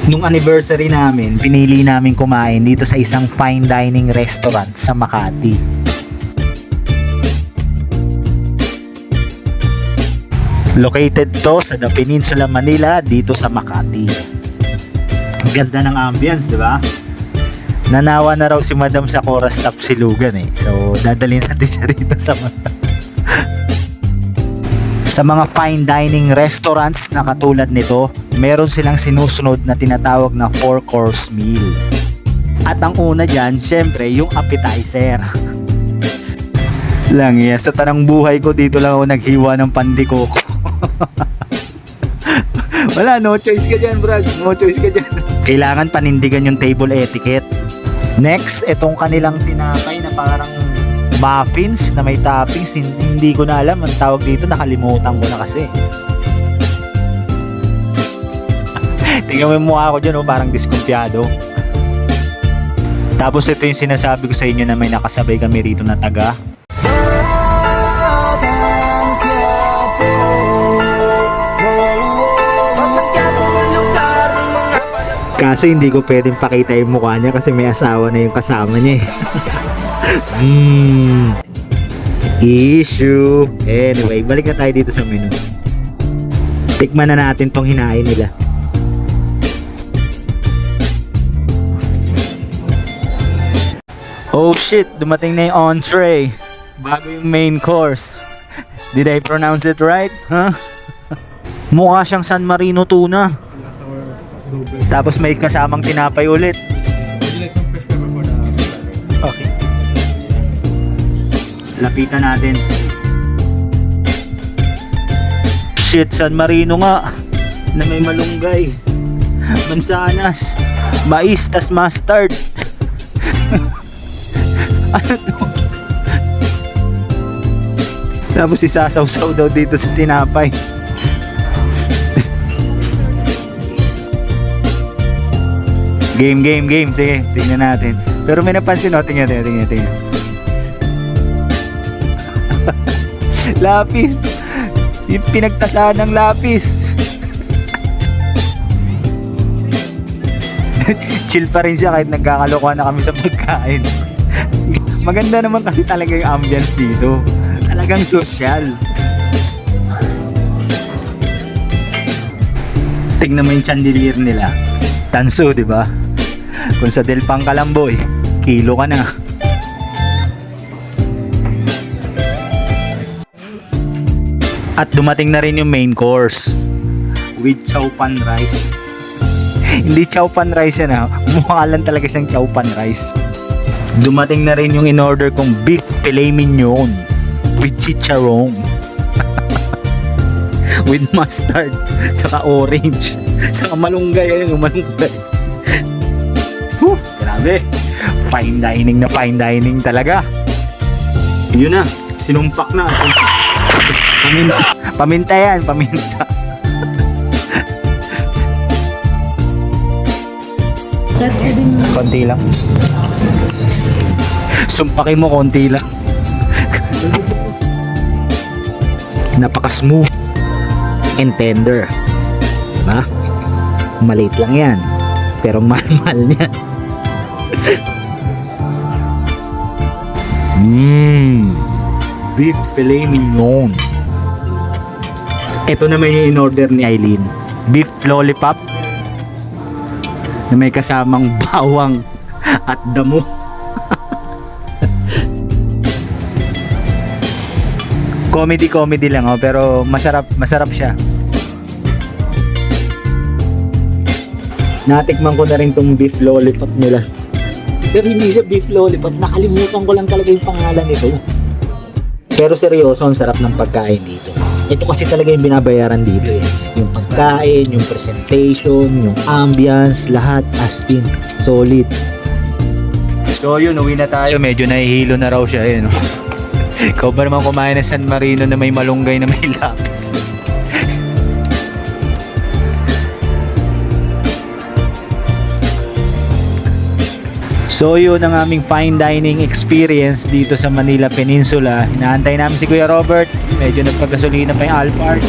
Nung anniversary namin, pinili namin kumain dito sa isang fine dining restaurant sa Makati. Located to sa The Peninsula Manila dito sa Makati. Ganda ng ambience, di ba? Nanawa na raw si Madam sa Coras Tapsilugan eh. So, dadalhin natin siya rito sa Sa mga fine dining restaurants na katulad nito, meron silang sinusunod na tinatawag na 4-course meal. At ang una dyan, syempre, yung appetizer. Lang yan, sa tanang buhay ko, dito lang ako naghiwa ng pandikoko. Wala, no choice ka dyan, Brad. No choice ka dyan. Kailangan panindigan yung table etiquette. Next, itong kanilang tinapay na parang muffins na may toppings, hindi ko na alam ang tawag dito, nakalimutan ko na kasi. Tingnan mo yung mukha ko dyan, oh, parang diskumpiyado. Tapos ito yung sinasabi ko sa inyo na may nakasabay kami rito na taga. Kaso hindi ko pwedeng pakita yung mukha niya kasi may asawa na yung kasama niya eh. Issue. Anyway, balik na tayo dito sa menu. Tikman na natin tong hinain nila. Oh shit, dumating na yung entree. Bago yung main course. Did I pronounce it right? Huh? Mukha siyang San Marino tuna. Tapos may kasamang tinapay ulit. Okay. Lapitan natin. Shit, San Marino nga na may malunggay, mansanas, mais, tas mustard. Ano to? Tapos isasawsaw daw dito sa tinapay. Game. Sige, tingnan natin. Pero may napansin, tingnan. Lapis. Yung pinagtasaan ng lapis. Chill pa rin siya kahit nagkakalokohan na kami sa pagkain. Maganda naman kasi talaga yung ambience dito. Talagang social. Tingnan mo yung chandelier nila. Tanso, di ba? Kung sa Del Pangkalamboy, kilo ka na. At dumating na rin yung main course with chow pan rice. Hindi chow pan rice yan ha. Mukha lang talaga siyang chow pan rice. Dumating na rin yung in-order kong beef filet mignon with chicharron. With mustard, saka orange, saka malunggay. Ayun, malunggay. Grabe. Fine dining talaga. Yun na, sinumpak na. Paminta yan. Konti lang. Sumpakin mo konti lang. Napaka-smooth and tender. Diba? Maliit lang yan. Pero mahal niya. Beef filet mignon. Ito naman yung in-order ni Eileen. Beef lollipop na may kasamang bawang at damo. Comedy lang pero masarap siya. Natikman ko na rin tong beef lollipop nila. Pero hindi siya beef lollipop, nakalimutan ko lang talaga yung pangalan nito. Pero seryoso, ang sarap ng pagkain dito. Ito kasi talaga yung binabayaran dito eh. Yung pagkain, yung presentation, yung ambience, lahat as in solid. So yun, uwi na tayo. Medyo nahihilo na raw siya eh, no? Ikaw ba naman kumain ng San Marino na may malunggay na may lapis? So yun ang aming fine dining experience dito sa Manila Peninsula. Inaantay namin si Kuya Robert. Medyo nagpagasolina pa yung Alphard.